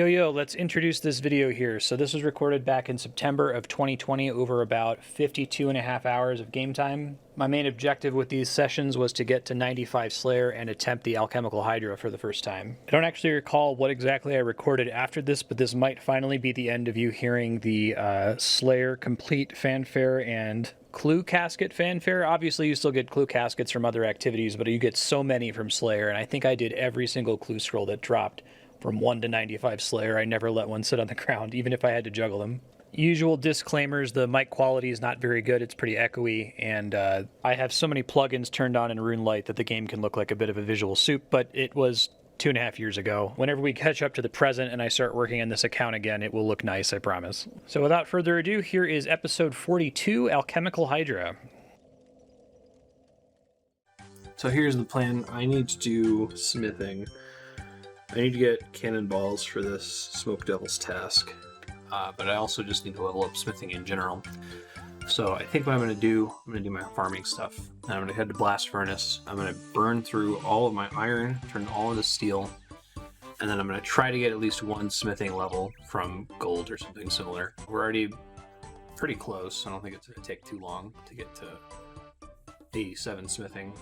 Yo, let's introduce this video here. So this was recorded back in September of 2020 over about 52.5 hours of game time. My main objective with these sessions was to get to 95 Slayer and attempt the Alchemical Hydra for the first time. I don't actually recall what exactly I recorded after this, but this might finally be the end of you hearing the Slayer complete fanfare and clue casket fanfare. Obviously you still get clue caskets from other activities, but you get so many from Slayer, and I think I did every single clue scroll that dropped. From 1 to 95 Slayer, I never let one sit on the ground, even if I had to juggle them. Usual disclaimers, the mic quality is not very good, it's pretty echoey, and I have so many plugins turned on in RuneLite that the game can look like a bit of a visual soup, but it was 2.5 years ago. Whenever we catch up to the present and I start working on this account again, it will look nice, I promise. So without further ado, here is episode 42, Alchemical Hydra. So here's the plan. I need to do smithing. I need to get cannonballs for this Smoke Devil's task, but I also just need to level up smithing in general. So I think what I'm going to do my farming stuff. And I'm going to head to Blast Furnace. I'm going to burn through all of my iron, turn it all into steel, and then I'm going to try to get at least one smithing level from gold or something similar. We're already pretty close. I don't think it's going to take too long to get to 87 smithing.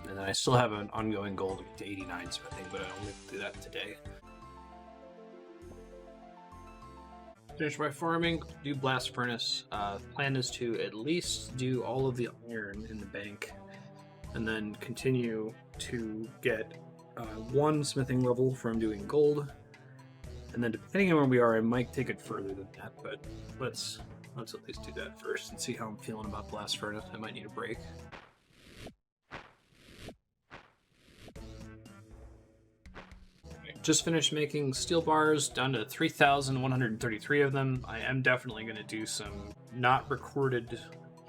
And then I still have an ongoing goal to get to 89 smithing, but I don't get to do that today. Finish my farming, do Blast Furnace. Plan is to at least do all of the iron in the bank, and then continue to get one smithing level from doing gold. And then depending on where we are, I might take it further than that, but let's at least do that first and see how I'm feeling about Blast Furnace. I might need a break. Just finished making steel bars, down to 3,133 of them. I am definitely going to do some not recorded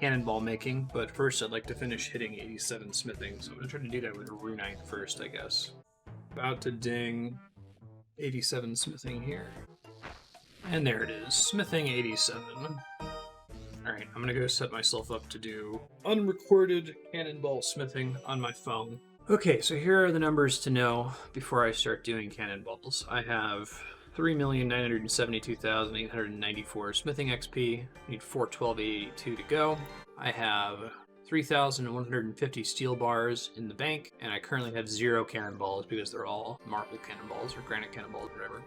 cannonball making, but first I'd like to finish hitting 87 smithing, so I'm going to try to do that with a runite first, I guess. About to ding 87 smithing here. And there it is, smithing 87. Alright, I'm going to go set myself up to do unrecorded cannonball smithing on my phone. Okay, so here are the numbers to know before I start doing cannonballs. I have 3,972,894 smithing XP, need 412,882 to go. I have 3,150 steel bars in the bank, and I currently have 0 cannonballs because they're all marble cannonballs or granite cannonballs, whatever.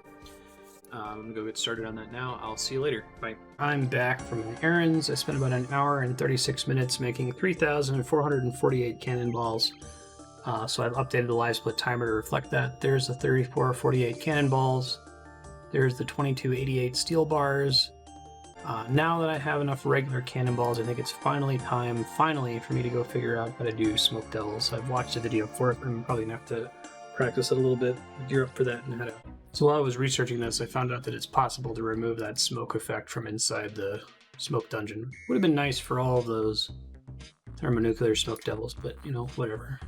I'm gonna go get started on that now. I'll see you later. Bye. I'm back from my errands. I spent about an hour and 36 minutes making 3,448 cannonballs. So I've updated the live split timer to reflect that. There's the 3448 cannonballs. There's the 2288 steel bars. Now that I have enough regular cannonballs, I think it's finally time, for me to go figure out how to do Smoke Devils. I've watched a video for it. I'm probably going to have to practice it a little bit, gear up for that, and how to... So while I was researching this, I found out that it's possible to remove that smoke effect from inside the smoke dungeon. Would have been nice for all of those thermonuclear Smoke Devils, but, you know, whatever.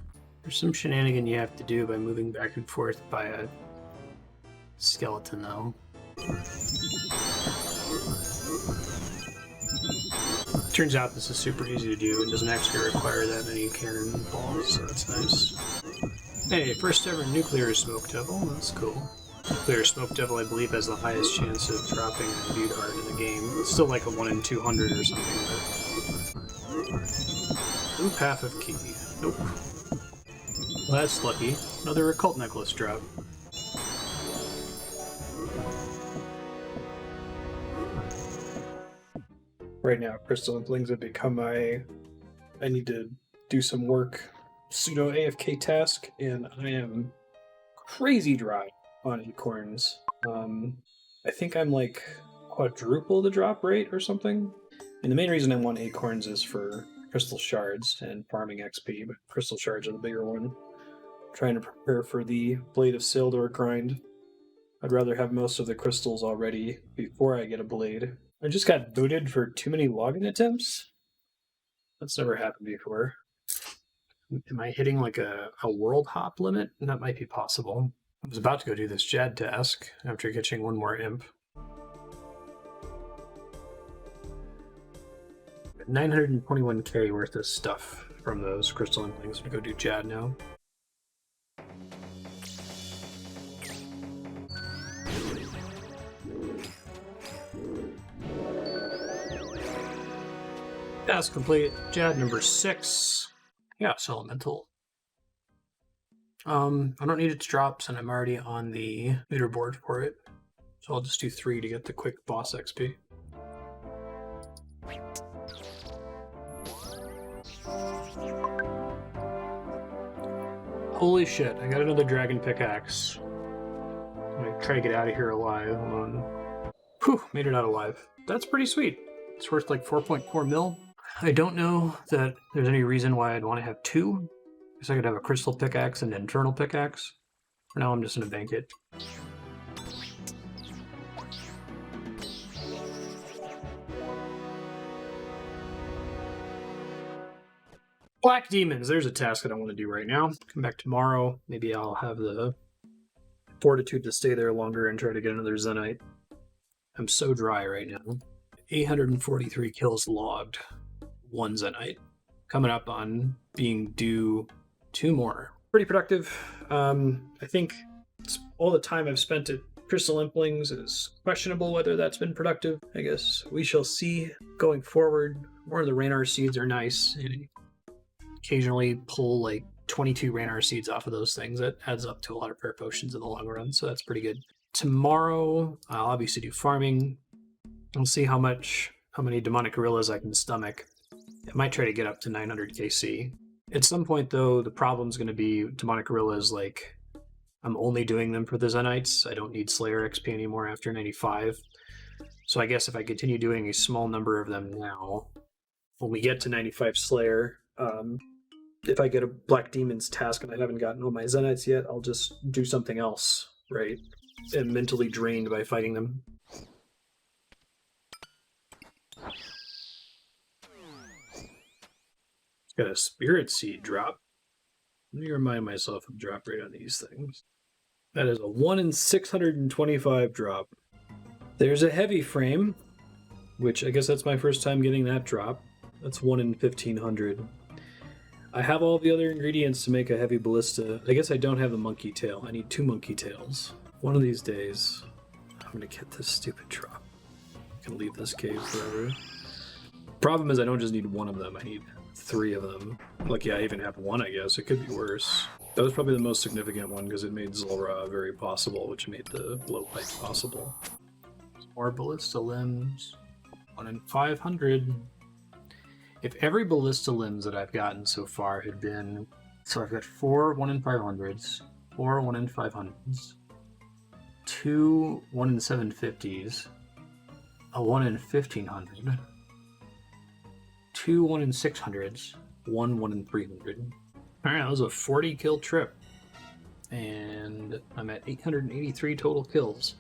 There's some shenanigan you have to do by moving back and forth by a skeleton, though. Turns out this is super easy to do and doesn't actually require that many cannonballs, so that's nice. Hey, first ever nuclear Smoke Devil, that's cool. Nuclear Smoke Devil, I believe, has the highest chance of dropping a view card in the game. It's still like a 1 in 200 or something, but... Blue Path of Key. Nope. Well, that's lucky. Another occult necklace drop. Right now, crystal blings have become I need to do some work. Pseudo AFK task, and I am crazy dry on acorns. I think I'm like quadruple the drop rate or something. And the main reason I want acorns is for crystal shards and farming XP, but crystal shards are the bigger one. Trying to prepare for the Blade of Sildor grind. I'd rather have most of the crystals already before I get a blade. I just got booted for too many login attempts? That's never happened before. Am I hitting like a world hop limit? That might be possible. I was about to go do this Jad task after catching one more imp. 921k worth of stuff from those crystal implings. I'm gonna go do Jad now. Task complete. Jad number 6. Chaos Elemental. I don't need it to drop, and I'm already on the leaderboard for it. So I'll just do 3 to get the quick boss XP. Holy shit, I got another dragon pickaxe. I'm gonna try to get out of here alive. Hold on. Whew, made it out alive. That's pretty sweet. It's worth like 4.4 mil. I don't know that there's any reason why I'd want to have 2. Guess I could have a crystal pickaxe and an internal pickaxe. For now, I'm just gonna bank it. Black Demons, there's a task that I want to do right now. Come back tomorrow. Maybe I'll have the fortitude to stay there longer and try to get another Zenite. I'm so dry right now. 843 kills logged. 1 Zenite. Coming up on being due 2 more. Pretty productive. I think all the time I've spent at Crystal Implings is questionable whether that's been productive. I guess we shall see going forward. More of the Raynar seeds are nice. Occasionally pull like 22 Raynar seeds off of those things. That adds up to a lot of prayer potions in the long run, so that's pretty good. Tomorrow, I'll obviously do farming. I'll see how many demonic gorillas I can stomach. I might try to get up to 900 KC. At some point, though, the problem's going to be demonic gorillas. Like, I'm only doing them for the Zenites. I don't need Slayer XP anymore after 95. So I guess if I continue doing a small number of them now, when we get to 95 Slayer, if I get a Black Demon's task and I haven't gotten all my Zenites yet, I'll just do something else, right? I'm mentally drained by fighting them. It's got a Spirit Seed drop. Let me remind myself of drop rate on these things. That is a 1 in 625 drop. There's a Heavy Frame, which I guess that's my first time getting that drop. That's 1 in 1500. I have all the other ingredients to make a heavy ballista. I guess I don't have the monkey tail. I need 2 monkey tails. One of these days, I'm gonna get this stupid drop. I can leave this cave forever. Problem is I don't just need 1 of them, I need 3 of them. Lucky I even have 1, I guess. It could be worse. That was probably the most significant one because it made Zulrah very possible, which made the blowpipe possible. More ballista limbs. 1 in 500. If every ballista limbs that I've gotten so far had been... So I've got 4 1 in 500s, 4 1 in 500s, 2 1 in 750s, a 1 in 1500, 2 1 in 600s, 1 1 in 300. Alright, that was a 40 kill trip. And I'm at 883 total kills.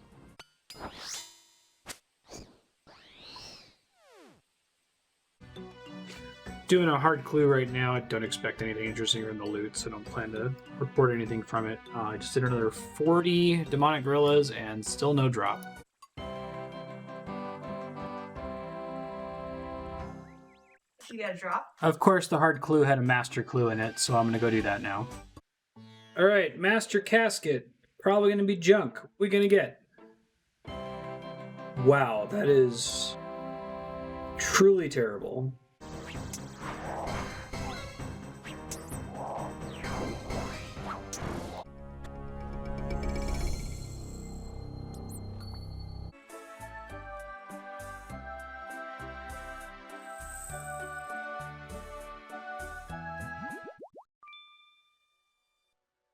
Doing a hard clue right now. I don't expect anything interesting in the loot, so I don't plan to report anything from it. I just did another 40 demonic gorillas and still no drop. You got a drop? Of course, the hard clue had a master clue in it, so I'm going to go do that now. Alright, master casket. Probably going to be junk. What are we going to get? Wow, that is truly terrible.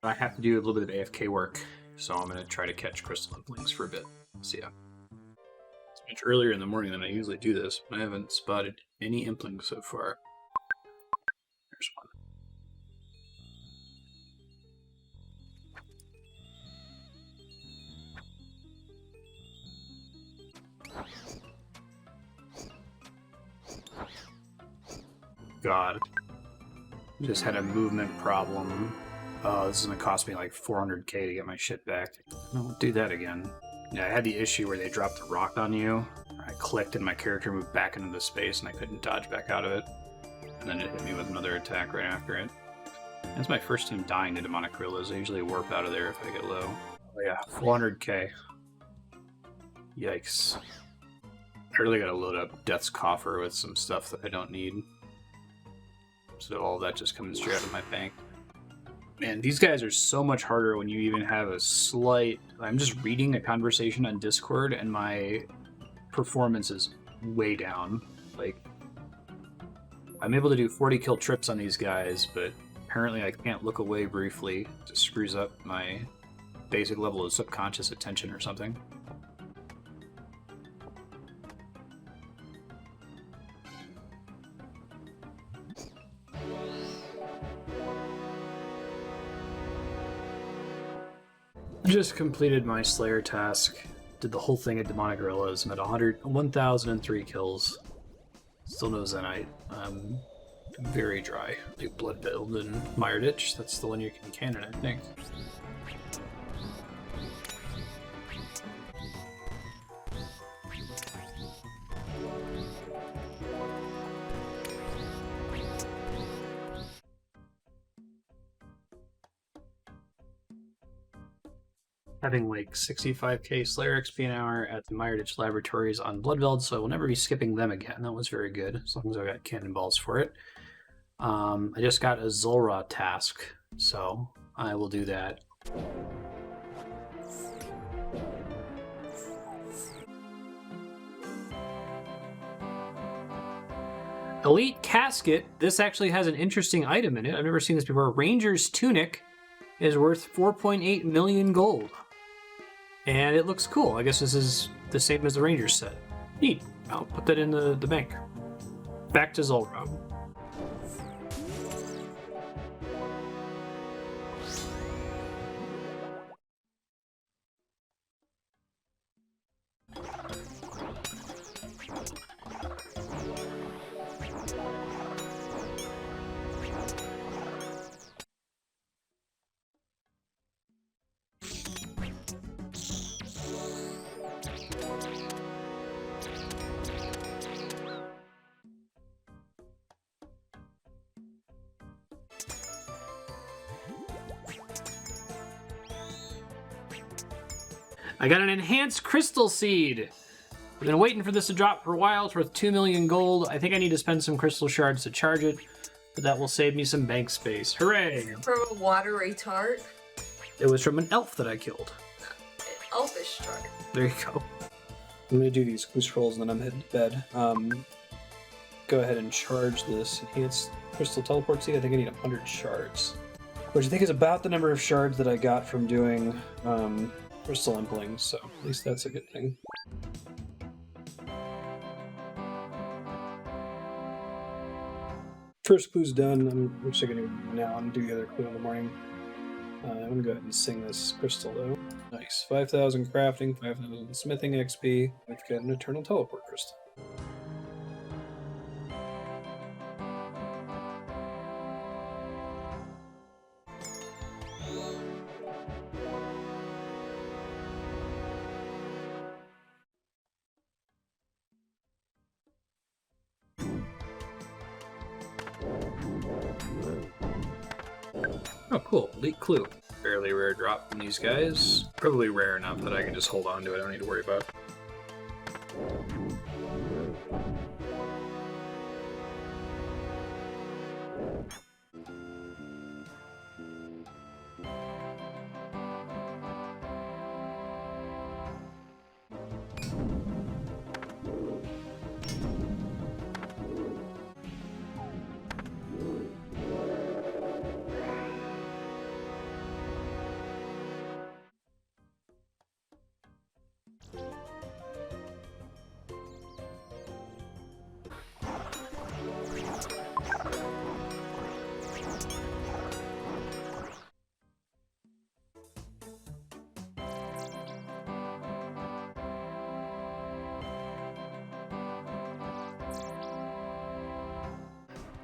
I have to do a little bit of AFK work, so I'm going to try to catch crystal implings for a bit. See ya. It's much earlier in the morning than I usually do this, but I haven't spotted any implings so far. There's one. God. Just had a movement problem. This is going to cost me like 400k to get my shit back. I won't do that again. Yeah, I had the issue where they dropped a rock on you. I clicked and my character moved back into the space and I couldn't dodge back out of it. And then it hit me with another attack right after it. That's my first time dying to demonic gorillas. I usually warp out of there if I get low. Oh yeah, 400k. Yikes. I really gotta load up Death's Coffer with some stuff that I don't need. So all that just comes straight out of my bank. Man, these guys are so much harder when you even have a slight... I'm just reading a conversation on Discord and my performance is way down. Like, I'm able to do 40 kill trips on these guys, but apparently I can't look away briefly. It just screws up my basic level of subconscious attention or something. Just completed my Slayer task. Did the whole thing at Demonic Gorillas. I'm at 1,003 kills. Still no Zenite. I'm very dry. Do Blood Build and Mire Ditch. That's the one you can cannon, I think. Having like 65k Slayer XP an hour at the Mire Ditch Laboratories on Bloodveld, so I will never be skipping them again. That was very good, as long as I got cannonballs for it. I just got a Zulrah task, so I will do that. Elite Casket. This actually has an interesting item in it. I've never seen this before. Ranger's Tunic is worth 4.8 million gold. And it looks cool. I guess this is the same as the Rangers set. Neat. I'll put that in the bank. Back to Zulrah. I got an enhanced crystal seed. I've been waiting for this to drop for a while. It's worth 2 million gold. I think I need to spend some crystal shards to charge it, but that will save me some bank space. Hooray! From a watery tart. It was from an elf that I killed. An elfish tart. There you go. I'm gonna do these clue scrolls and then I'm heading to bed. Go ahead and charge this enhanced crystal teleport seed. I think I need 100 shards, which I think is about the number of shards that I got from doing crystal impling, so at least that's a good thing. First clue's done. I'm just gonna go now and do the other clue in the morning. I'm gonna go ahead and sing this crystal though. Nice. 5,000 crafting, 5,000 smithing XP. We've got an eternal teleport crystal. Oh, cool. Elite Clue. Fairly rare drop from these guys. Probably rare enough that I can just hold on to it. I don't need to worry about it.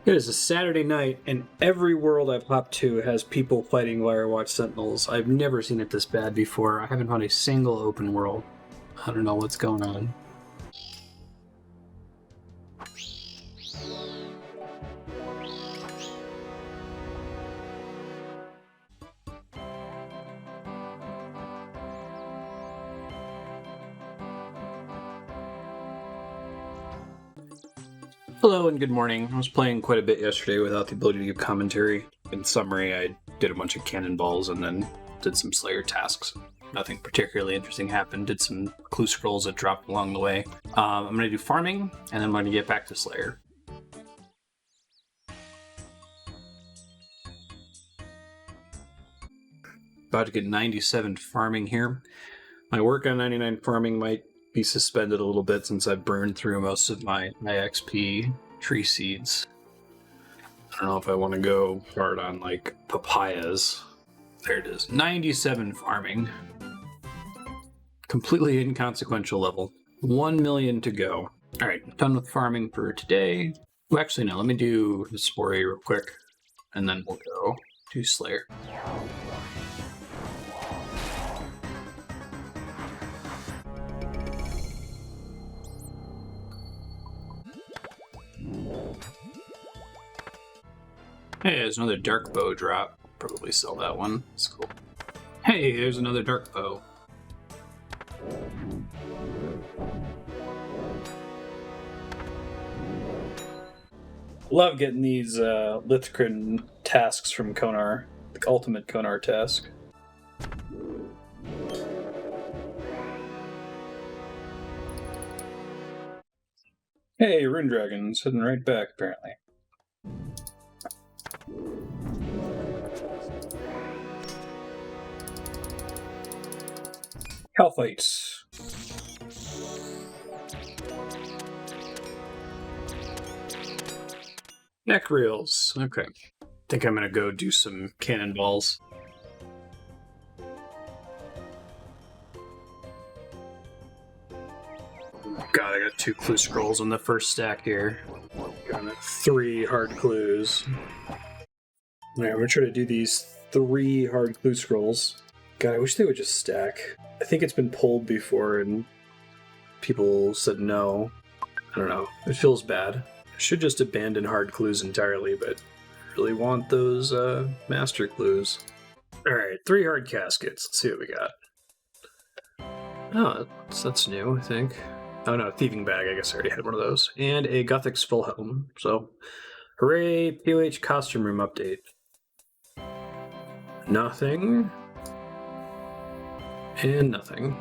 It is a Saturday night, and every world I've hopped to has people fighting Firewatch Sentinels. I've never seen it this bad before. I haven't found a single open world. I don't know what's going on. Hello and good morning. I was playing quite a bit yesterday without the ability to give commentary. In summary, I did a bunch of cannonballs and then did some Slayer tasks. Nothing particularly interesting happened. Did some clue scrolls that dropped along the way. I'm going to do farming, and then I'm going to get back to Slayer. About to get 97 farming here. My work on 99 farming might be suspended a little bit since I've burned through most of my XP tree seeds. I don't know if I want to go hard on like papayas. There it is. 97 farming. Completely inconsequential level. 1 million to go. Alright, done with farming for today. Well, actually, no, let me do the Spory real quick, and then we'll go to Slayer. Hey, there's another dark bow drop. Probably sell that one. That's cool. Hey, there's another dark bow. Love getting these Lithcrin tasks from Konar. The ultimate Konar task. Hey, Rune Dragon's heading right back, apparently. Calphites. Neck reels. Okay. Think I'm gonna go do some cannonballs. God, I got 2 clue scrolls on the first stack here. Got 3 hard clues. Alright, I'm gonna try to do these 3 hard clue scrolls. God, I wish they would just stack. I think it's been pulled before and people said no. I don't know. It feels bad. I should just abandon hard clues entirely, but I really want those master clues. Alright, 3 hard caskets. Let's see what we got. Oh, that's new, I think. Oh no, thieving bag. I guess I already had one of those. And a Gothic Skull Helm. So, hooray, POH costume room update. Nothing. And nothing.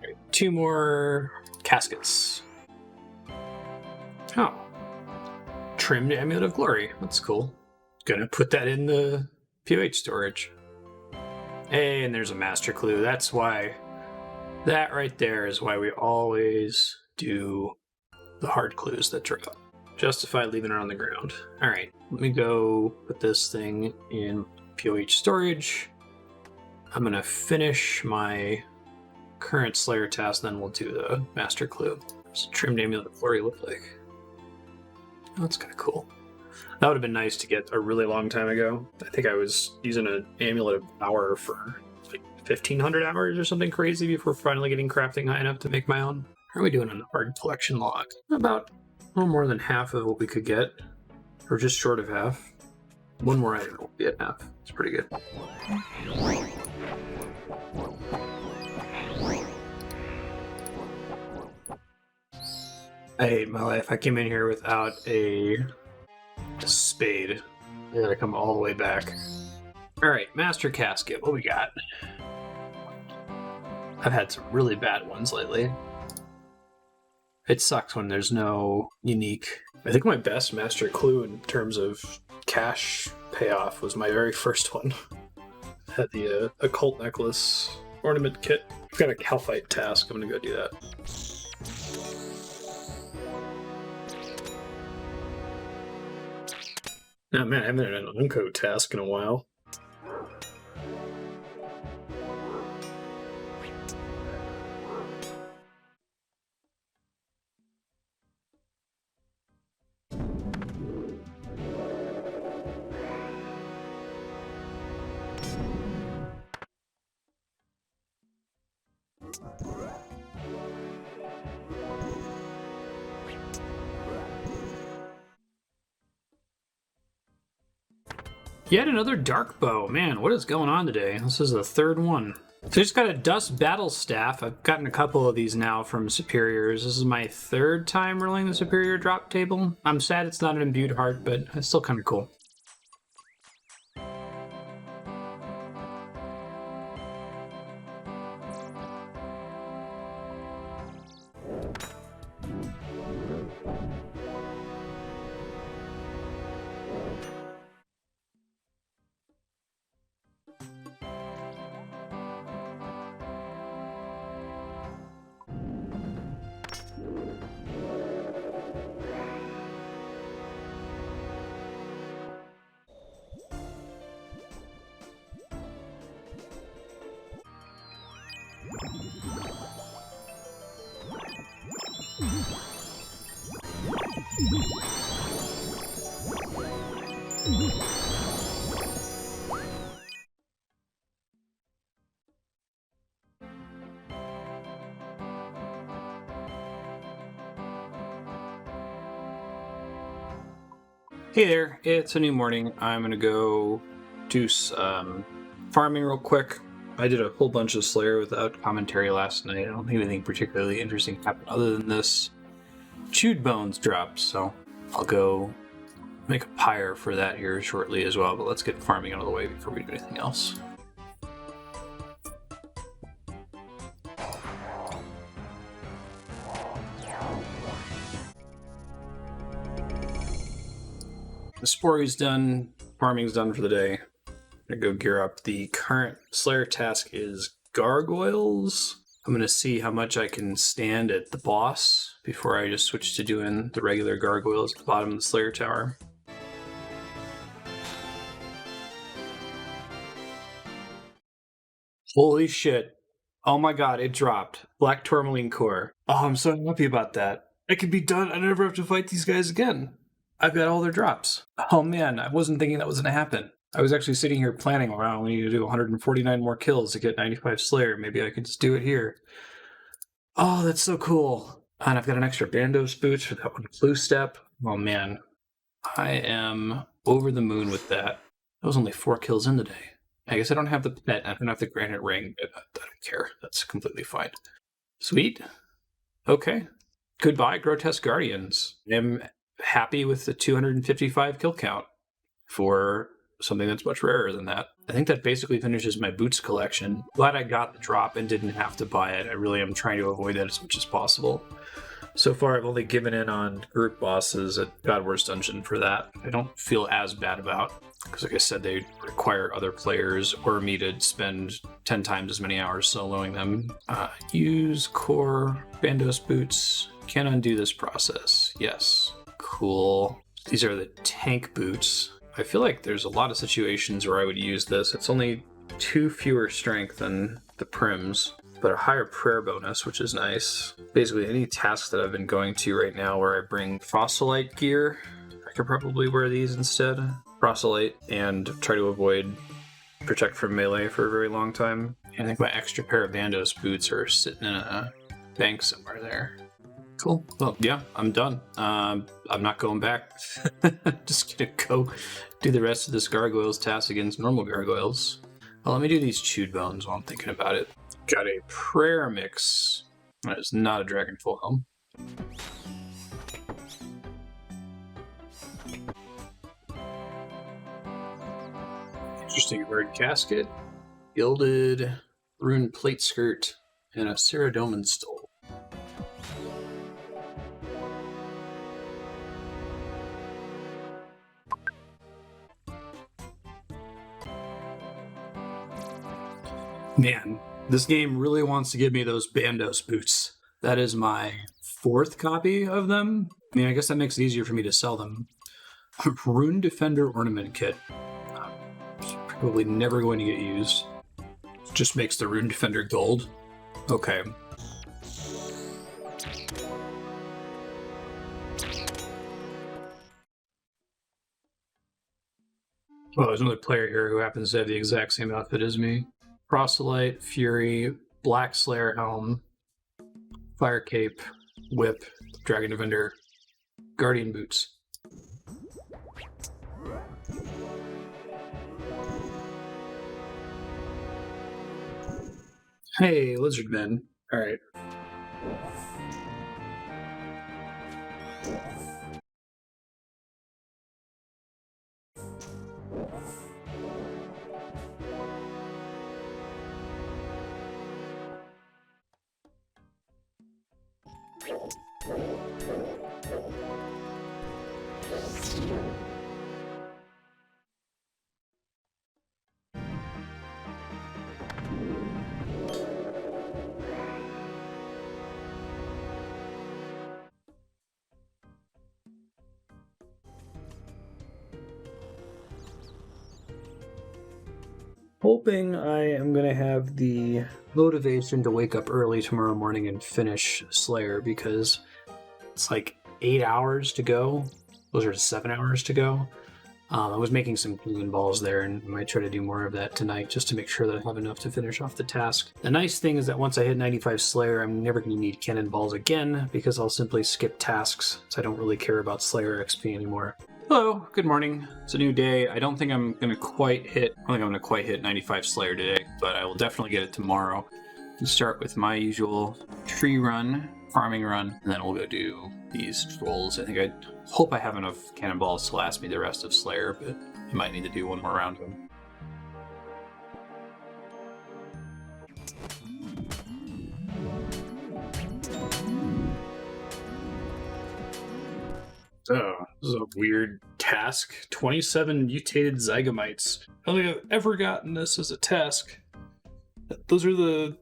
Right, 2 more caskets. Oh. Trimmed Amulet of Glory. That's cool. Gonna put that in the POH storage. Hey, and there's a master clue. That's why. That right there is why we always do the hard clues that drop. Justify leaving it on the ground. Alright, let me go put this thing in POH storage. I'm gonna finish my current Slayer task, then we'll do the master clue. What's Trimmed Amulet of Glory look like? Oh, that's kind of cool. That would have been nice to get a really long time ago. I think I was using an Amulet of Power for like 1,500 hours or something crazy before finally getting crafting high enough to make my own. How are we doing on the hard collection log? About a little more than half of what we could get, or just short of half. One more item will be at half. It's pretty good. I hate my life. I came in here without a spade. I gotta come all the way back. Alright, Master Casket. What we got? I've had some really bad ones lately. It sucks when there's no unique. I think my best master clue in terms of cash payoff was my very first one. Had the occult necklace ornament kit. I've got a Calphite task. I'm gonna go do that. Oh man, I haven't had an Unco task in a while. Yet another dark bow. Man, what is going on today? This is the 3rd one. So I just got a Dust Battle Staff. I've gotten a couple of these now from Superiors. This is my third time rolling the Superior drop table. I'm sad it's not an Imbued Heart, but it's still kind of cool. Hey there, it's a new morning. I'm gonna go do some farming real quick. I did a whole bunch of Slayer without commentary last night. I don't think anything particularly interesting happened other than this chewed bones dropped, so I'll go make a pyre for that here shortly as well, but let's get farming out of the way before we do anything else. The Spory's done, farming's done for the day. I'm gonna go gear up. The current Slayer task is Gargoyles. I'm gonna see how much I can stand at the boss before I just switch to doing the regular Gargoyles at the bottom of the Slayer Tower. Holy shit. Oh my god, it dropped. Black Tourmaline Core. Oh, I'm so happy about that. It can be done. I never have to fight these guys again. I've got all their drops. Oh man, I wasn't thinking that was going to happen. I was actually sitting here planning, wow, we need to do 149 more kills to get 95 Slayer. Maybe I could just do it here. Oh, that's so cool. And I've got an extra Bandos boots for that one clue step. Oh man, I am over the moon with that. That was only 4 kills in the day. I guess I don't have the pet, I don't have the granite ring, but I don't care. That's completely fine. Sweet. Okay. Goodbye, Grotesque Guardians. I'm happy with the 255 kill count for something that's much rarer than that. I think that basically finishes my boots collection. Glad I got the drop and didn't have to buy it. I really am trying to avoid that as much as possible. So far, I've only given in on group bosses at God Wars Dungeon for that. I don't feel as bad about, because like I said, they require other players or me to spend 10 times as many hours soloing them. Use core Bandos boots. Can undo this process. Yes. Cool. These are the tank boots. I feel like there's a lot of situations where I would use this. It's only 2 fewer strength than the Prims, but a higher prayer bonus, which is nice. Basically, any task that I've been going to right now where I bring Proselyte gear, I could probably wear these instead. Proselyte, and try to avoid protect from melee for a very long time. I think my extra pair of Bandos boots are sitting in a bank somewhere there. Cool. Well, yeah, I'm done. I'm not going back. Just gonna go do the rest of this Gargoyles task against normal Gargoyles. Well, let me do these chewed bones while I'm thinking about it. Got a prayer mix. That is not a Dragonful Helm. Interesting bird casket, gilded rune plate skirt, and a Ceradomin stole. Man, this game really wants to give me those Bandos boots. That is my 4th copy of them. I mean, I guess that makes it easier for me to sell them. Rune Defender Ornament Kit. Probably never going to get used. Just makes the Rune Defender gold. Okay. Oh, there's another player here who happens to have the exact same outfit as me. Proselyte, Fury, Black Slayer Helm, Fire Cape, Whip, Dragon Defender, Guardian Boots. Hey, lizard men. Alright. Hoping I am going to have the motivation to wake up early tomorrow morning and finish Slayer, because it's like 8 hours to go. Those are 7 hours to go. I was making some balloon balls there, and I might try to do more of that tonight just to make sure that I have enough to finish off the task. The nice thing is that once I hit 95 Slayer, I'm never going to need cannonballs again, because I'll simply skip tasks, so I don't really care about Slayer XP anymore. Hello, good morning. It's a new day. I don't think I'm going to quite hit 95 Slayer today, but I will definitely get it tomorrow. Let's start with my usual tree run, farming run, and then we'll go do these trolls. I hope I have enough cannonballs to last me the rest of Slayer, but I might need to do one more round of them. Oh, this is a weird task. 27 mutated zygomites. I don't think I've ever gotten this as a task. Those are the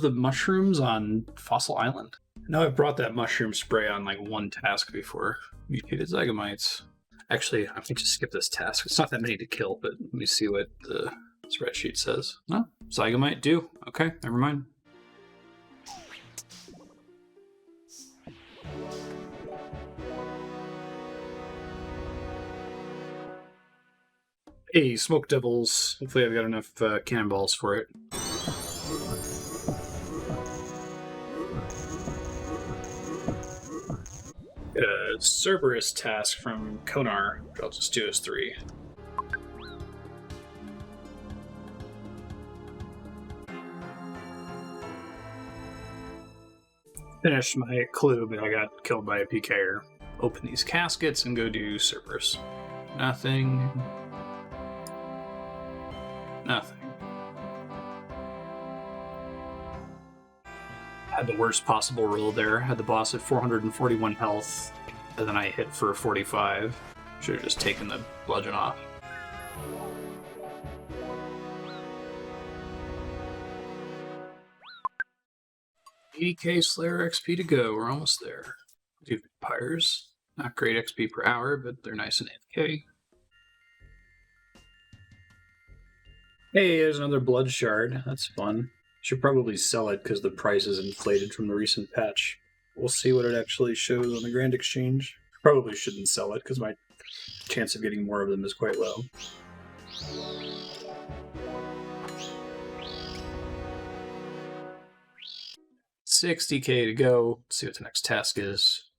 mushrooms on Fossil Island. I know I've brought that mushroom spray on like one task before. Mutated zygomites. Actually, I think just skip this task. It's not that many to kill, but let me see what the spreadsheet says. No, zygomite do. Okay, never mind. Hey, smoke devils. Hopefully I've got enough cannonballs for it. Cerberus task from Konar, which I'll just do as 3. Finished my clue, but I got killed by a PKer. Open these caskets and go do Cerberus. Nothing. Nothing. Had the worst possible roll there. Had the boss at 441 health, and then I hit for 45. Should have just taken the bludgeon off. $80k Slayer XP to go. We're almost there. Do vampires. Not great XP per hour, but they're nice and AFK. Hey, there's another blood shard. That's fun. Should probably sell it because the price is inflated from the recent patch. We'll see what it actually shows on the Grand Exchange. Probably shouldn't sell it because my chance of getting more of them is quite low. $60k to go. Let's see what the next task is.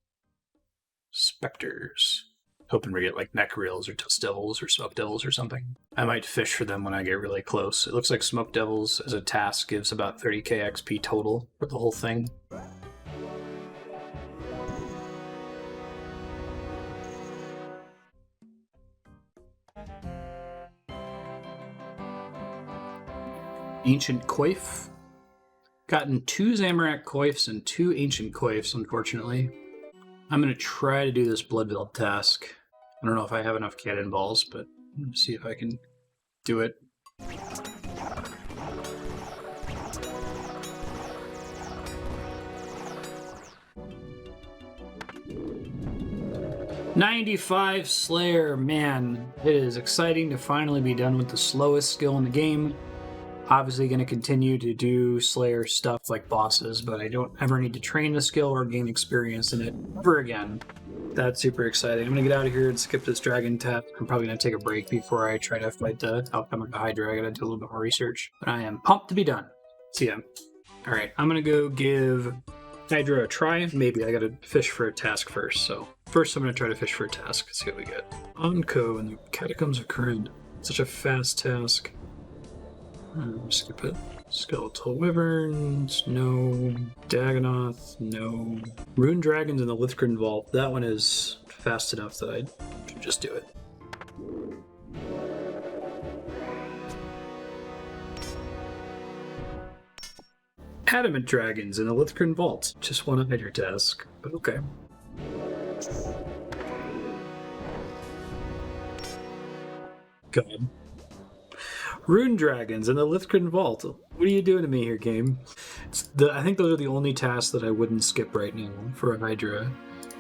Specters. Hoping we get like neck reels or dust devils or smoke devils or something. I might fish for them when I get really close. It looks like smoke devils as a task gives about 30k XP total for the whole thing. Ancient Coif. Gotten 2 Zamorak Coifs and 2 Ancient Coifs, unfortunately. I'm going to try to do this Blood Belt task. I don't know if I have enough cannonballs, but let's see if I can do it. $95 Slayer, man. It is exciting to finally be done with the slowest skill in the game. Obviously going to continue to do Slayer stuff like bosses, but I don't ever need to train the skill or gain experience in it ever again. That's super exciting. I'm going to get out of here and skip this dragon task. I'm probably going to take a break before I try to fight the Alchemical Hydra. I got to do a little bit more research, but I am pumped to be done. See ya. Alright, I'm going to go give Hydra a try. Maybe I got to fish for a task first, so first I'm going to try to fish for a task. Let's see what we get. Onko in the Catacombs of Corinne. Such a fast task. Skip it. Skeletal Wyverns, no. Dagonoth, no. Rune Dragons in the Lithgren Vault. That one is fast enough that I should just do it. Adamant Dragons in the Lithgren Vault. Just want to hide your task, but okay. God. Rune Dragons in the Lithgren Vault. What are you doing to me here, game? I think those are the only tasks that I wouldn't skip right now for a Hydra,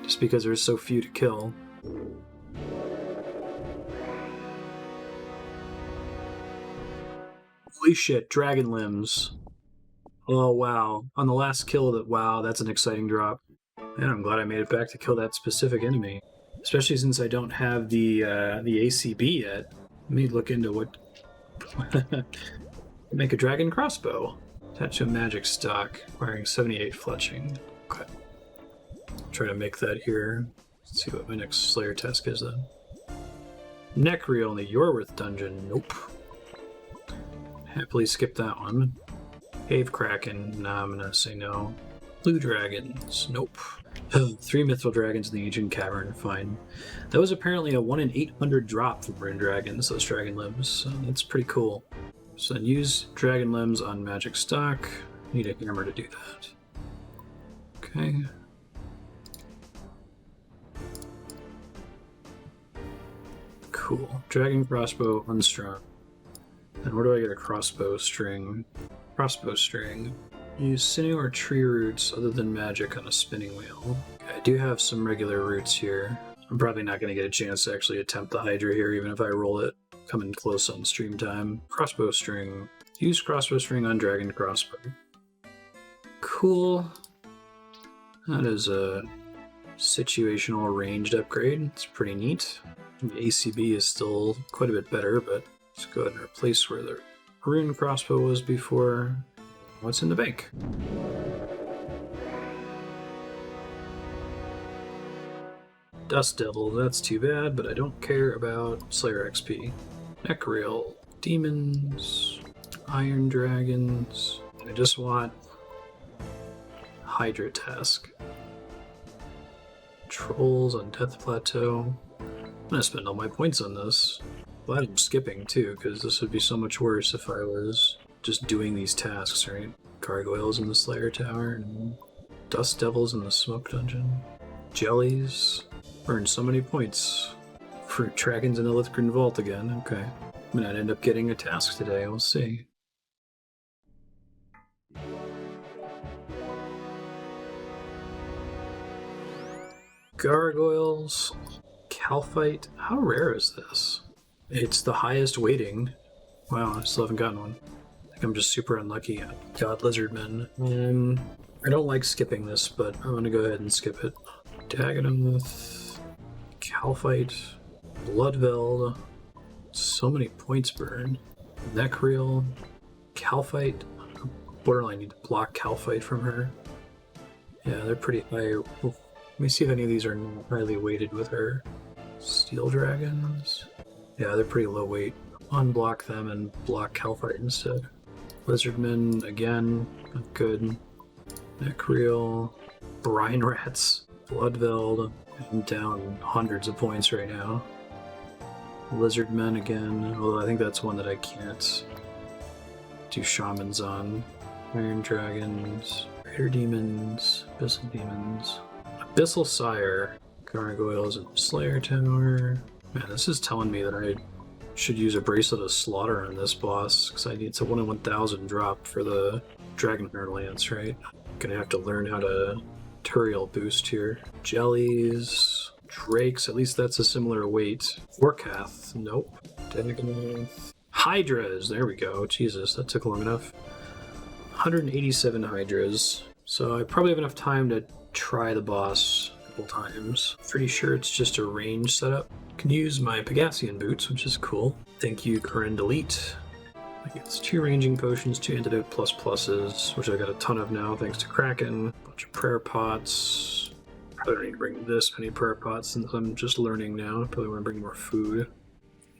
just because there's so few to kill. Holy shit, dragon limbs. Oh wow, on the last kill, wow, that's an exciting drop. And I'm glad I made it back to kill that specific enemy. Especially since I don't have the ACB yet. Let me look into what... Make a dragon crossbow. Attach to a magic stock, requiring 78 fletching. Okay. Try to make that here. Let's see what my next Slayer task is then. Necreel in the Yorwith dungeon. Nope. Happily skip that one. Cave Kraken. Nah, I'm gonna say no. Blue dragons. Nope. 3 mithril dragons in the ancient cavern. Fine. That was apparently a 1 in 800 drop from rune dragons, those dragon limbs. So that's pretty cool. So then use dragon limbs on magic stock. Need a hammer to do that. Okay. Cool. Dragon crossbow unstrung. And where do I get a crossbow string? Crossbow string. Use sinew or tree roots other than magic on a spinning wheel. I do have some regular roots here. I'm probably not going to get a chance to actually attempt the Hydra here, even if I roll it coming close on stream time. Crossbow string. Use crossbow string on dragon crossbow. Cool. That is a situational ranged upgrade. It's pretty neat. The ACB is still quite a bit better, but let's go ahead and replace where the rune crossbow was before. What's in the bank? Dust Devil, that's too bad, but I don't care about Slayer XP. Necreel, Demons, Iron Dragons. I just want Hydra task. Trolls on Death Plateau. I'm gonna spend all my points on this. Glad I'm skipping too, because this would be so much worse if I was just doing these tasks, right? Gargoyles in the Slayer Tower, and Dust Devils in the Smoke Dungeon. Jellies. Earned so many points. Fruit Dragons in the Lithgren Vault again, okay. I might end up getting a task today, we'll see. Gargoyles. Calphite. How rare is this? It's the highest weighting. Wow, I still haven't gotten one. I think I'm just super unlucky. God Lizardmen. I don't like skipping this, but I'm gonna go ahead and skip it. Dagonoth, Calphite, Bloodveld. So many points burned. Necreel, Calphite. Borderline need to block Calphite from her. Yeah, they're pretty high. Let me see if any of these are not highly weighted with her. Steel Dragons. Yeah, they're pretty low weight. Unblock them and block Calphite instead. Lizardmen, again, not good. Necreel, Brine Rats, Bloodveld. I'm down hundreds of points right now. Lizardmen again, although I think that's one that I can't do shamans on. Iron Dragons, Raider Demons, Abyssal Demons. Abyssal Sire, Gargoyles and Slayer Tower. Man, this is telling me that I should use a Bracelet of Slaughter on this boss, because I need it's a 1 in 1,000 drop for the Dragonheart Lance, right? I'm gonna have to learn how to Turiel boost here. Jellies, Drakes, at least that's a similar weight. Orcath, nope. Dagonoth. Hydras, there we go. Jesus, that took long enough. 187 Hydras. So I probably have enough time to try the boss a couple times. Pretty sure it's just a range setup. Can use my Pegassian boots, which is cool. Thank you, Corinne Delete. I get 2 ranging potions, 2 antidote pluses, which I got a ton of now thanks to Kraken. A bunch of prayer pots. Probably don't need to bring this many prayer pots since I'm just learning now. Probably want to bring more food.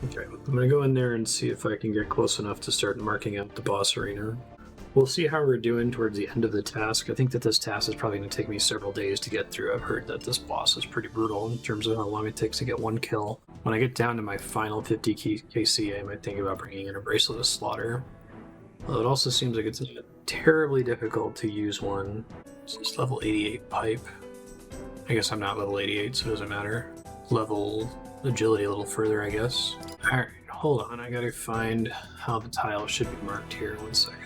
Okay, I'm gonna go in there and see if I can get close enough to start marking out the boss arena. We'll see how we're doing towards the end of the task. I think that this task is probably going to take me several days to get through. I've heard that this boss is pretty brutal in terms of how long it takes to get one kill. When I get down to my final 50 KC, I might think about bringing in a Bracelet of Slaughter. Although it also seems like it's terribly difficult to use one. It's just level 88 pipe. I guess I'm not level 88, so it doesn't matter. Level agility a little further, I guess. Alright, hold on. I gotta find how the tile should be marked here. 1 second.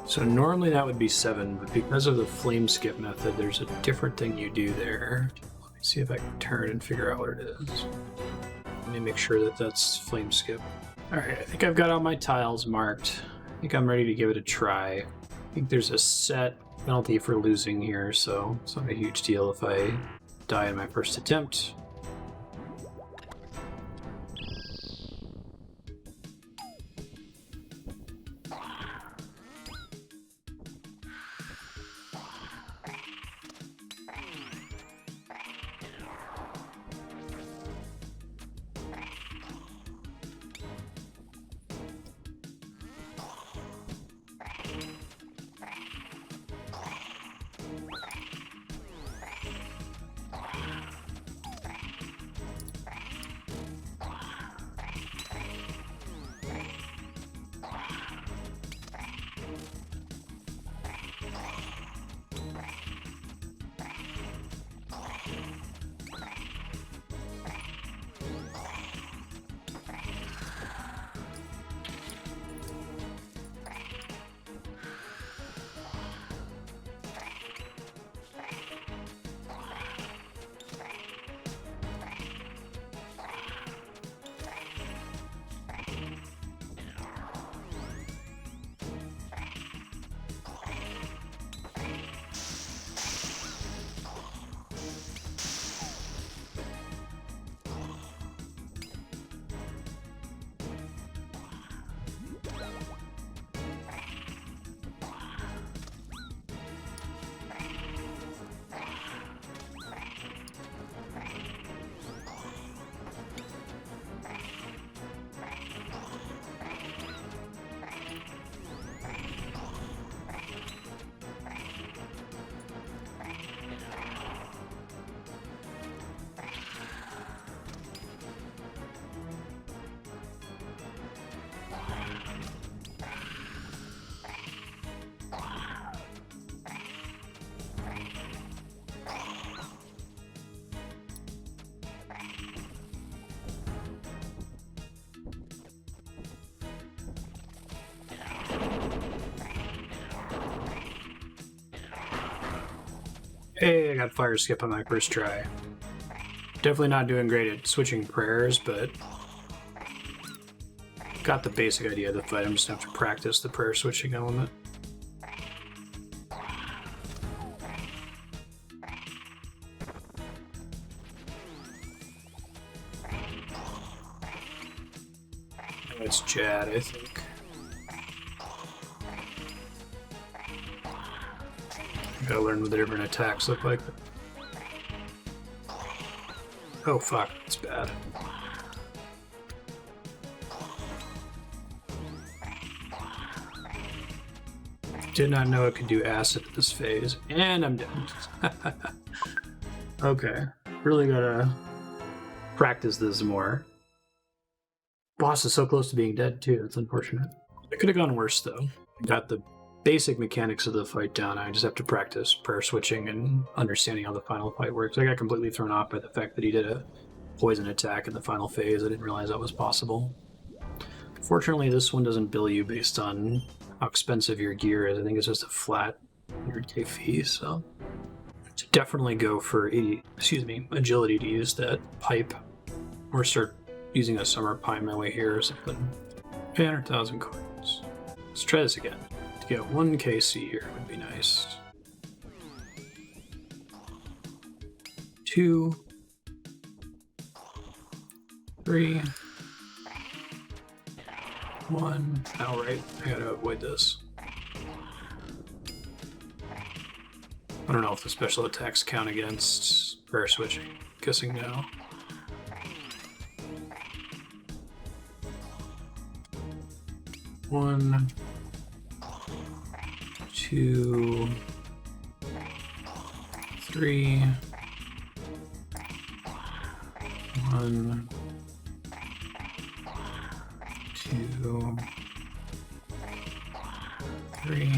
So normally that would be 7, but because of the flame skip method, there's a different thing you do there. Let me see if I can turn and figure out what it is. Let me make sure that that's flame skip. Alright, I think I've got all my tiles marked. I think I'm ready to give it a try. I think there's a set penalty for losing here, so it's not a huge deal if I die in my first attempt. Hey, I got fire skip on my first try. Definitely not doing great at switching prayers, but got the basic idea of the fight. I'm just gonna have to practice the prayer switching element. It's Jad, I think. Gotta learn what the different attacks look like. Oh fuck, it's bad. Did not know it could do acid at this phase, and I'm dead. Okay, really gotta practice this more. Boss is so close to being dead too, it's unfortunate. It could have gone worse though. Got the basic mechanics of the fight down. I just have to practice prayer switching and understanding how the final fight works. I got completely thrown off by the fact that he did a poison attack in the final phase. I didn't realize that was possible. Fortunately, this one doesn't bill you based on how expensive your gear is. I think it's just a flat 100k fee, so to definitely go for agility to use that pipe, or start using a summer pine my way here or something. 800,000 coins. Let's try this again. To get 1 KC here would be nice. 2, 3, 1. Oh, right. I gotta avoid this. I don't know if the special attacks count against prayer switching. Guessing no. One. 2, 3, 1, 2, 3.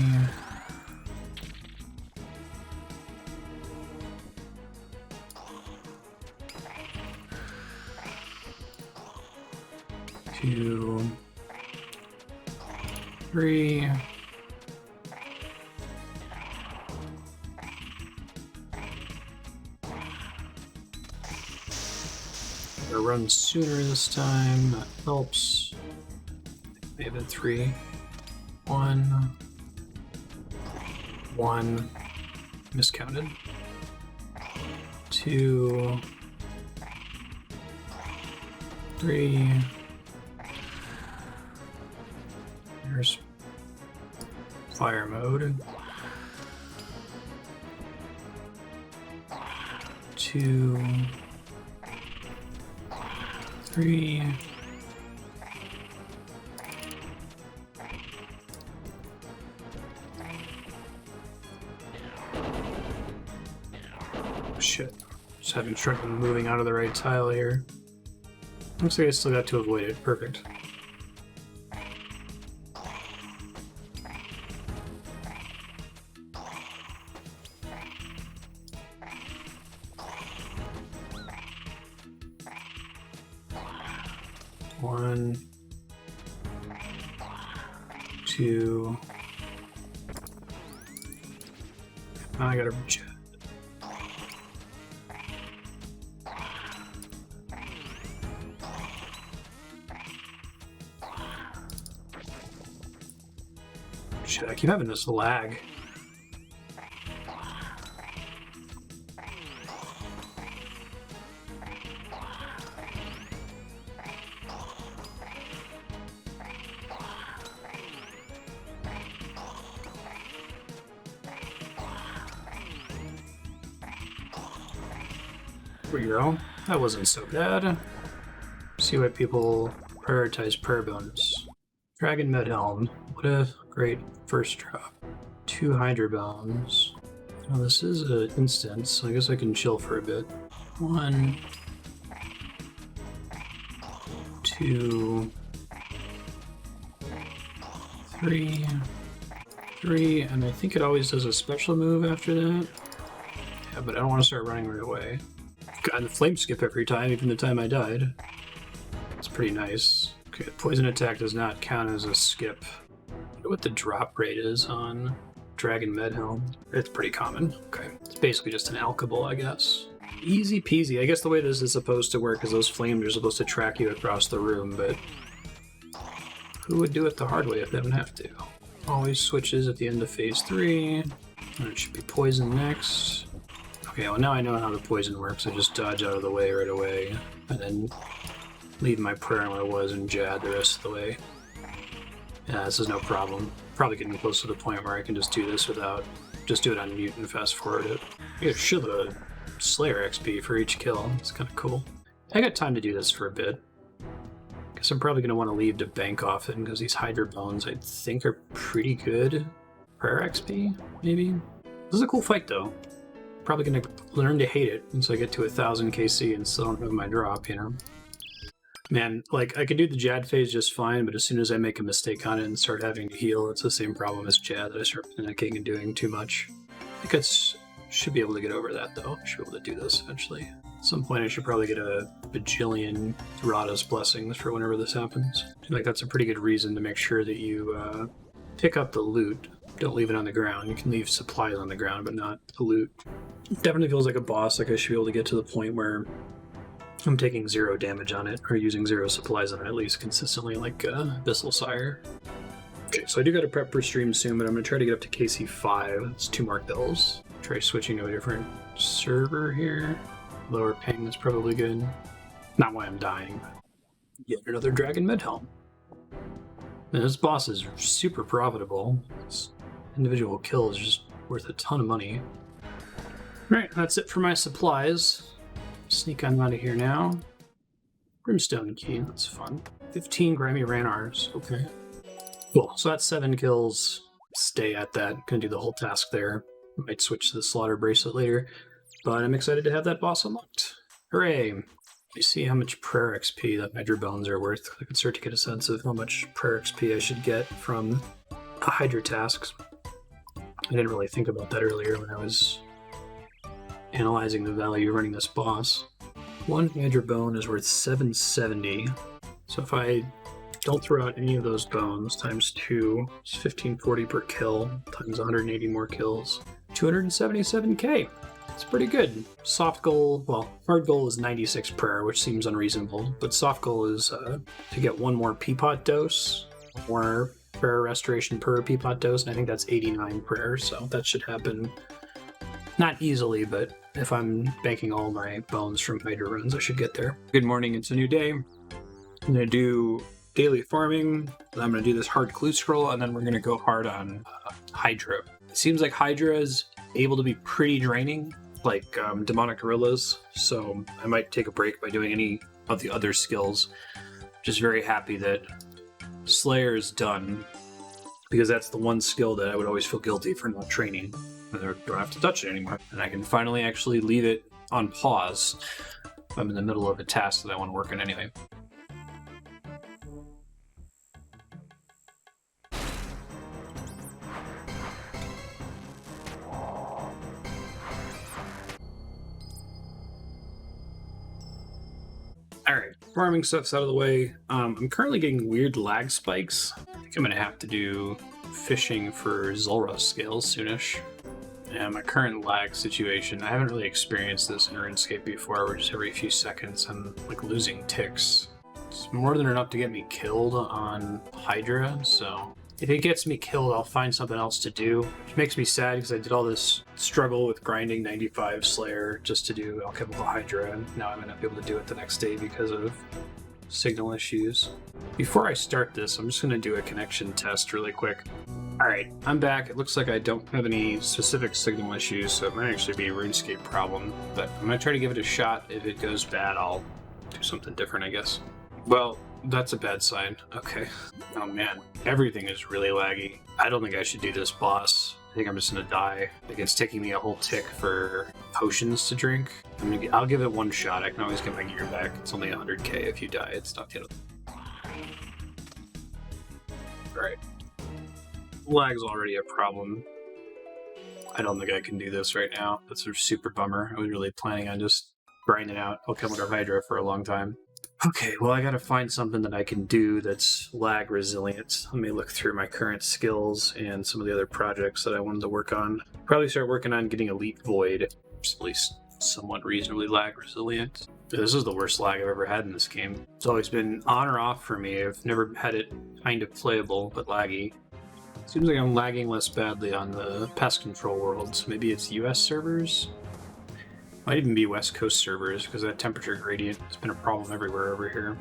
Two, 3. Gotta run sooner this time. That helps. May have been 3. 1. 1. Miscounted. 2. 3. There's fire mode. 2, 3. Shit. Just having trouble moving out of the right tile here. Looks like I still got to avoid it. Perfect. One, 2. Now I gotta reach it. Shit, I keep having this lag. There we go. That wasn't so bad. See why people prioritize prayer bonus. Dragon Med Helm. What a great first drop. 2 Hydra bombs. Well, this is an instance, so I guess I can chill for a bit. 1, 2, 3, 3, and I think it always does a special move after that. Yeah, but I don't want to start running right away. Got the flame skip every time, even the time I died. It's pretty nice. Okay, poison attack does not count as a skip. I wonder what the drop rate is on Dragon Med Helm. It's pretty common. Okay, it's basically just an Alchemical, I guess. Easy peasy. I guess the way this is supposed to work is those flames are supposed to track you across the room, but who would do it the hard way if they don't have to? Always switches at the end of phase 3. And it should be poison next. Okay, well now I know how the poison works. I just dodge out of the way right away, and then leave my prayer where it was and Jad the rest of the way. Yeah, this is no problem. Probably getting close to the point where I can just do this without... just do it on mute and fast forward it. I get a shitload of Slayer XP for each kill. It's kind of cool. I got time to do this for a bit. Guess I'm probably going to want to leave to bank off it because these Hydra bones I think are pretty good. Prayer XP, maybe? This is a cool fight though. Probably going to learn to hate it once I get to 1000 KC and still don't have my drop, you know? Man, like, I could do the Jad phase just fine, but as soon as I make a mistake on it and start having to heal, it's the same problem as Jad, that I start panicking and doing too much. I think should be able to get over that, though. I should be able to do this eventually. At some point, I should probably get a bajillion Radha's blessings for whenever this happens. I feel like that's a pretty good reason to make sure that you pick up the loot. Don't leave it on the ground. You can leave supplies on the ground, but not the loot. It definitely feels like a boss. Like I should be able to get to the point where I'm taking 0 damage on it, or using 0 supplies on it at least consistently, like Abyssal Sire. Okay, so I do got to prep for stream soon, but I'm going to try to get up to KC5. It's 2 more kills. Try switching to a different server here. Lower ping is probably good. Not why I'm dying. Yet another Dragon Med Helm. And this boss is super profitable. This individual kill is just worth a ton of money. Right, that's it for my supplies. Sneak on out of here now. Brimstone key, that's fun. 15 grimy Ranars, okay. Cool, so that's 7 kills. stay at that. Gonna do the whole task there. Might switch to the Slaughter Bracelet later. But I'm excited to have that boss unlocked. Hooray! You see how much prayer XP that Hydra bones are worth. I can start to get a sense of how much prayer XP I should get from Hydra tasks. I didn't really think about that earlier when I was analyzing the value of running this boss. One Hydra bone is worth 770. So if I don't throw out any of those bones, times 2 is 1540 per kill, times 180 more kills, 277k. It's pretty good. Soft goal, well, hard goal is 96 prayer, which seems unreasonable, but soft goal is to get one more Peapot dose, more prayer restoration per Peapot dose, and I think that's 89 prayer, so that should happen not easily, but if I'm banking all my bones from Hydra runs, I should get there. Good morning, it's a new day. I'm going to do daily farming, I'm going to do this hard clue scroll, and then we're going to go hard on Hydra. It seems like Hydra is able to be pretty draining, like demonic gorillas, so I might take a break by doing any of the other skills. Just very happy that Slayer is done, because that's the one skill that I would always feel guilty for not training. I don't have to touch it anymore, and I can finally actually leave it on pause if I'm in the middle of a task that I want to work on anyway. Alright, farming stuff's out of the way. I'm currently getting weird lag spikes. I think I'm going to have to do fishing for Zulrah scales soonish. And my current lag situation, I haven't really experienced this in RuneScape before, where just every few seconds I'm like losing ticks. It's more than enough to get me killed on Hydra, so if it gets me killed, I'll find something else to do. Which makes me sad because I did all this struggle with grinding 95 Slayer just to do Alchemical Hydra, and now I'm going to be able to do it the next day because of signal issues. Before I start this, I'm just going to do a connection test really quick. Alright, I'm back. It looks like I don't have any specific signal issues, so it might actually be a RuneScape problem, but I'm going to try to give it a shot. If it goes bad, I'll do something different, I guess. Well, that's a bad sign. Okay. Oh man, everything is really laggy. I don't think I should do this boss. I think I'm just gonna die. Like, it's taking me a whole tick for potions to drink. I'll give it one shot. I can always get my gear back. It's only 100k if you die. It's not the end of Alright. Lag's already a problem. I don't think I can do this right now. That's a super bummer. I was really planning on just grinding out Alchemical Hydra for a long time. Okay, well, I gotta find something that I can do that's lag resilient. Let me look through my current skills and some of the other projects that I wanted to work on. Probably start working on getting Elite Void, which is at least somewhat reasonably lag resilient. This is the worst lag I've ever had in this game. It's always been on or off for me. I've never had it kind of playable, but laggy. Seems like I'm lagging less badly on the pest control worlds. Maybe it's US servers? Might even be West Coast servers, because that temperature gradient has been a problem everywhere over here.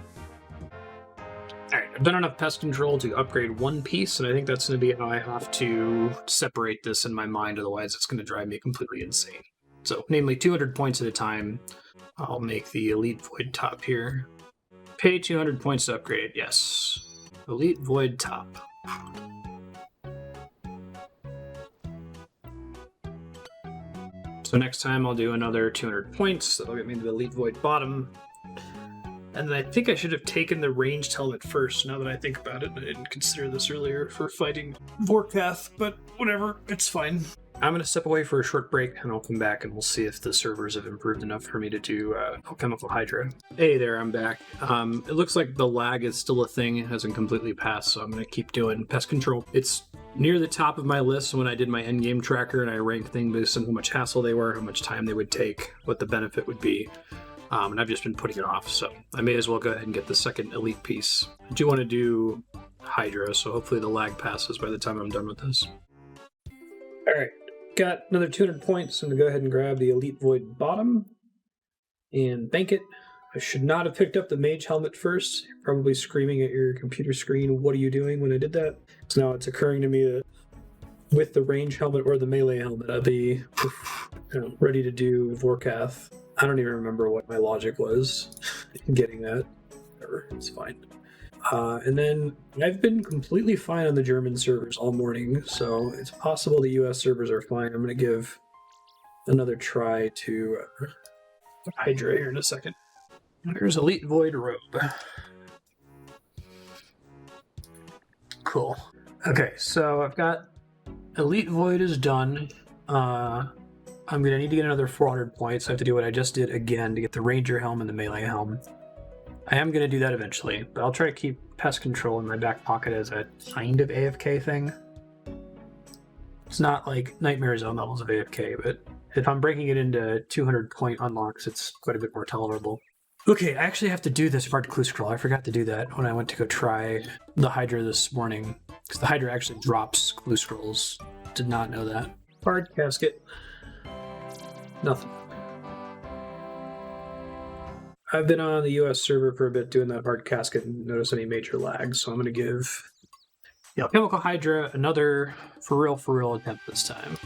Alright, I've done enough pest control to upgrade one piece, and I think that's going to be how I have to separate this in my mind, otherwise it's going to drive me completely insane. So, namely 200 points at a time, I'll make the Elite Void top here. Pay 200 points to upgrade it, yes. Elite Void top. So next time I'll do another 200 points, that'll get me to the Elite Void bottom. And then I think I should have taken the ranged helmet first, now that I think about it. I didn't consider this earlier for fighting Vorkath, but whatever, it's fine. I'm going to step away for a short break, and I'll come back and we'll see if the servers have improved enough for me to do Alchemical Hydra. Hey there, I'm back. It looks like the lag is still a thing, it hasn't completely passed, so I'm going to keep doing pest control. It's near the top of my list when I did my endgame tracker, and I ranked things based on how much hassle they were, how much time they would take, what the benefit would be. And I've just been putting it off, so I may as well go ahead and get the second elite piece. I do want to do Hydra, so hopefully the lag passes by the time I'm done with this. Alright, got another 200 points. I'm going to go ahead and grab the Elite Void bottom and bank it. I should not have picked up the mage helmet first. You're probably screaming at your computer screen, what are you doing when I did that? So now it's occurring to me that with the range helmet or the melee helmet, I'd be ready to do Vorkath. I don't even remember what my logic was in getting that. Whatever, it's fine. And then I've been completely fine on the German servers all morning, so it's possible the US servers are fine. I'm going to give another try to Hydra here in a second. There's Elite Void Robe. Cool. Okay, so I've got Elite Void is done. I'm going to need to get another 400 points. I have to do what I just did again to get the Ranger Helm and the Melee Helm. I am going to do that eventually, but I'll try to keep Pest Control in my back pocket as a kind of AFK thing. It's not like Nightmare Zone levels of AFK, but if I'm breaking it into 200 point unlocks, it's quite a bit more tolerable. Okay, I actually have to do this part clue scroll. I forgot to do that when I went to go try the Hydra this morning, because the Hydra actually drops clue scrolls. Did not know that. Hard casket. Nothing. I've been on the US server for a bit doing that hard casket and notice any major lags, so I'm going to give the Alchemical Hydra another for real attempt this time.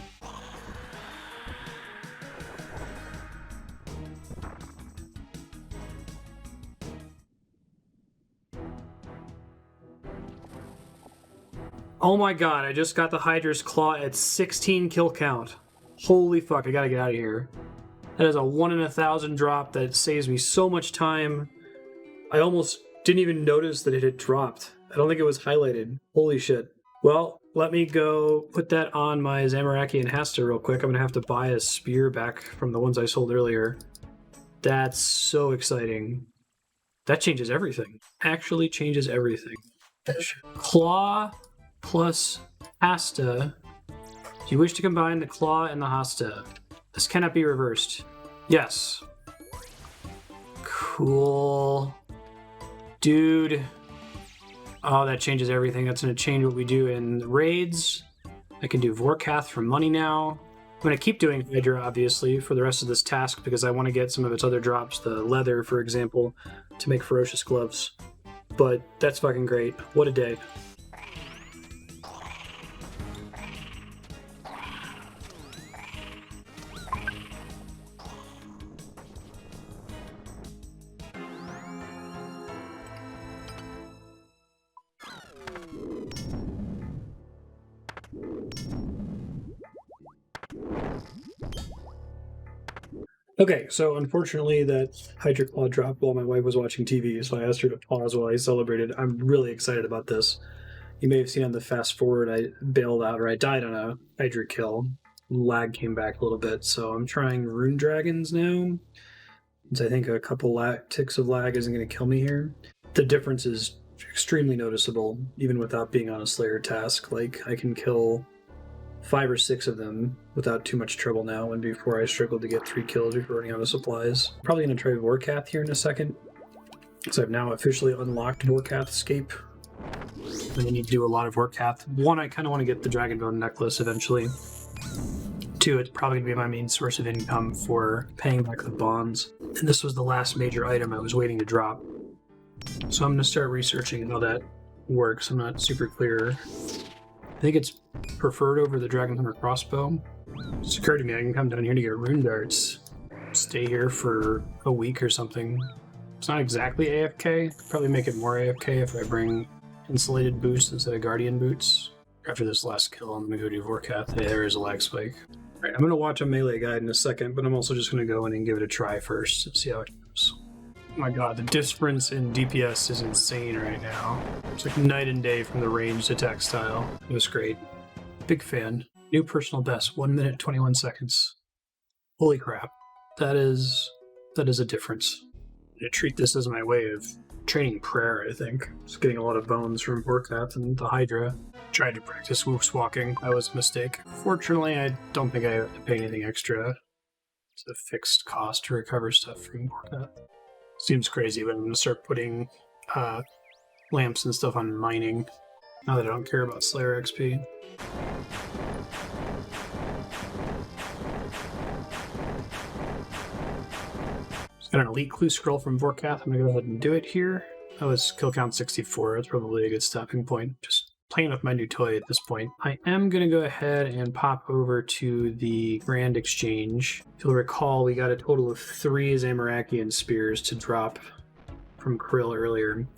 Oh my god, I just got the Hydra's Claw at 16 kill count. Holy fuck, I gotta get out of here. That is a 1 in 1,000 drop that saves me so much time. I almost didn't even notice that it had dropped. I don't think it was highlighted. Holy shit. Well, let me go put that on my Zamaraki and Hasta real quick. I'm gonna have to buy a spear back from the ones I sold earlier. That's so exciting. That changes everything. Actually changes everything. Claw plus Hasta. Do you wish to combine the Claw and the Hasta? This cannot be reversed. Yes. Cool. Dude. Oh, that changes everything. That's going to change what we do in raids. I can do Vorkath for money now. I'm going to keep doing Hydra, obviously, for the rest of this task because I want to get some of its other drops, the leather, for example, to make ferocious gloves. But that's fucking great. What a day. Okay, so unfortunately that Hydra Claw dropped while my wife was watching TV, so I asked her to pause while I celebrated. I'm really excited about this. You may have seen on the fast forward I bailed out, or I died on a Hydra kill. Lag came back a little bit, so I'm trying Rune Dragons now. So I think a couple ticks of lag isn't going to kill me here. The difference is extremely noticeable, even without being on a Slayer task. Like, I can kill 5 or 6 of them without too much trouble now, and before I struggled to get 3 kills before running out of supplies. Probably going to try Vorkath here in a second, because I've now officially unlocked Vorkath Escape. And then you do a lot of Vorkath. 1, I kind of want to get the Dragonbone necklace eventually. 2, it's probably going to be my main source of income for paying back the bonds. And this was the last major item I was waiting to drop. So I'm going to start researching how that works. I'm not super clear. I think it's preferred over the Dragon Hunter crossbow. It's occurred to me I can come down here to get rune darts. Stay here for a week or something. It's not exactly AFK. Could probably make it more AFK if I bring insulated boots instead of guardian boots. After this last kill, I'm going to go do Vorkath. Hey, there is a lag spike. Alright, I'm going to watch a melee guide in a second, but I'm also just going to go in and give it a try first and see how it goes. Oh my god, the difference in DPS is insane right now. It's like night and day from the ranged attack style. It was great. Big fan. New personal best, 1 minute 21 seconds. Holy crap. That is a difference. I'm going to treat this as my way of training prayer, I think. Just getting a lot of bones from Vorkath and the Hydra. Tried to practice Woof's walking. That was a mistake. Fortunately, I don't think I have to pay anything extra. It's a fixed cost to recover stuff from Vorkath. Seems crazy, but I'm going to start putting lamps and stuff on mining now that I don't care about Slayer XP. Just got an elite clue scroll from Vorkath. I'm going to go ahead and do it here. That was kill count 64. That's probably a good stopping point. Just playing with my new toy at this point. I am going to go ahead and pop over to the Grand Exchange. If you'll recall, we got a total of 3 Zamarakian spears to drop from Krill earlier.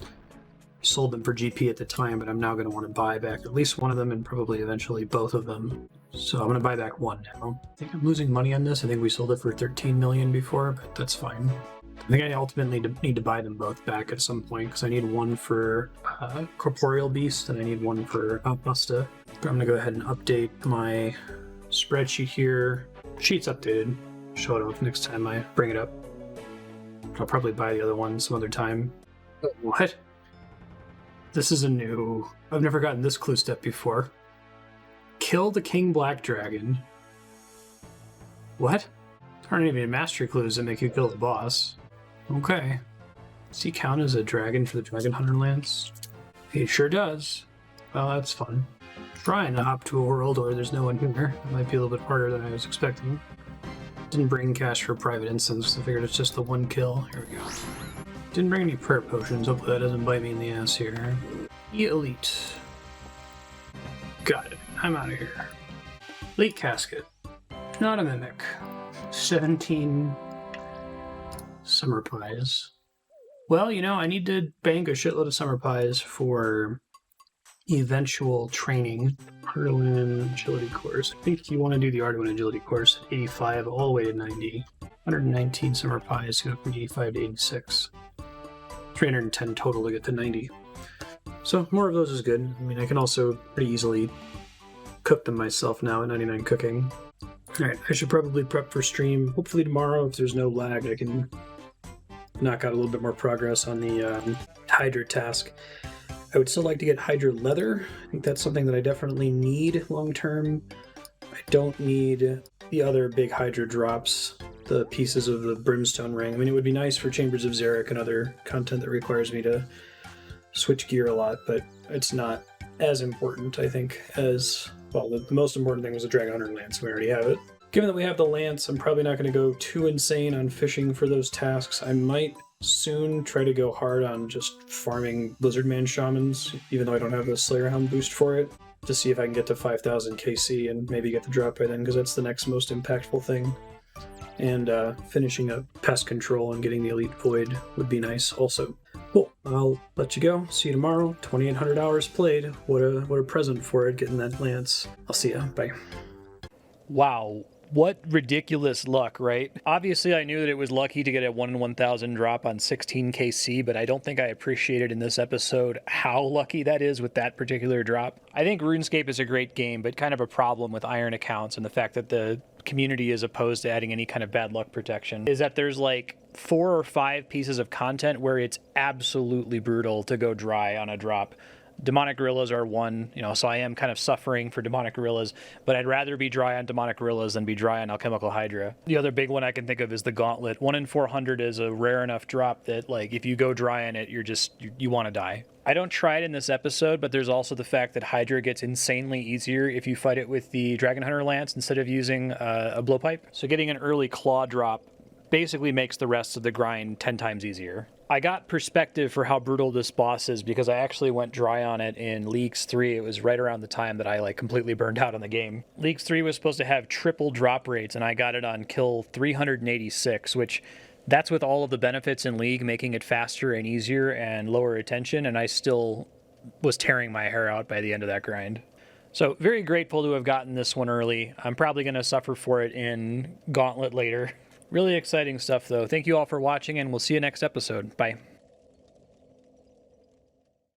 sold them for GP at the time, but I'm now going to want to buy back at least one of them and probably eventually both of them. So I'm going to buy back one now. I think I'm losing money on this. I think we sold it for 13 million before, but that's fine. I think I ultimately need to buy them both back at some point because I need one for Corporeal Beast and I need one for Busta. But I'm going to go ahead and update my spreadsheet here. Sheet's updated. Show it off next time I bring it up. I'll probably buy the other one some other time. What? This is a new... I've never gotten this clue step before. Kill the King Black Dragon. What? There aren't even mastery clues that make you kill the boss. Okay. Does he count as a dragon for the Dragon Hunter Lance? He sure does. Well, that's fun. Trying to hop to a world where there's no one here. It might be a little bit harder than I was expecting. Didn't bring cash for private instance. I figured it's just the one kill. Here we go. Didn't bring any prayer potions. Hopefully that doesn't bite me in the ass here. Elite. Got it. I'm out of here. Elite Casket. Not a mimic. 17 summer pies. Well, you know, I need to bank a shitload of summer pies for eventual training. Arduin Agility course. I think you want to do the Arduin Agility course at 85 all the way to 90. 119 summer pies go from 85 to 86. 310 total to get to 90. So more of those is good. I mean, I can also pretty easily cook them myself now at 99 cooking. Alright, I should probably prep for stream. Hopefully tomorrow, if there's no lag, I can knock out a little bit more progress on the Hydra task. I would still like to get Hydra leather. I think that's something that I definitely need long term. I don't need the other big Hydra drops, the pieces of the Brimstone Ring. I mean, it would be nice for Chambers of Xeric and other content that requires me to switch gear a lot, but it's not as important, I think, as... Well, the most important thing was the Dragon Hunter Lance. We already have it. Given that we have the Lance, I'm probably not going to go too insane on fishing for those tasks. I might soon try to go hard on just farming Blizzardman Shamans, even though I don't have the Slayer Hound boost for it, to see if I can get to 5,000 KC and maybe get the drop by then, because that's the next most impactful thing. And finishing up Pest Control and getting the Elite Void would be nice also. Cool. I'll let you go. See you tomorrow. 2,800 hours played. What a present for it, getting that Lance. I'll see ya. Bye. Wow. What ridiculous luck, right? Obviously, I knew that it was lucky to get a 1 in 1,000 drop on 16 KC, but I don't think I appreciated in this episode how lucky that is with that particular drop. I think RuneScape is a great game, but kind of a problem with Iron accounts and the fact that the community is opposed to adding any kind of bad luck protection is that there's like 4 or 5 pieces of content where it's absolutely brutal to go dry on a drop. Demonic Gorillas are one, so I am kind of suffering for Demonic Gorillas, but I'd rather be dry on Demonic Gorillas than be dry on Alchemical Hydra. The other big one I can think of is the Gauntlet. 1 in 400 is a rare enough drop that, like, if you go dry on it, you want to die. I don't try it in this episode, but there's also the fact that Hydra gets insanely easier if you fight it with the Dragon Hunter Lance instead of using a blowpipe. So getting an early claw drop basically makes the rest of the grind 10 times easier. I got perspective for how brutal this boss is because I actually went dry on it in Leagues 3. It was right around the time that I completely burned out on the game. Leagues 3 was supposed to have triple drop rates, and I got it on kill 386, which that's with all of the benefits in League, making it faster and easier and lower retention, and I still was tearing my hair out by the end of that grind. So very grateful to have gotten this one early. I'm probably going to suffer for it in Gauntlet later. Really exciting stuff, though. Thank you all for watching, and we'll see you next episode. Bye.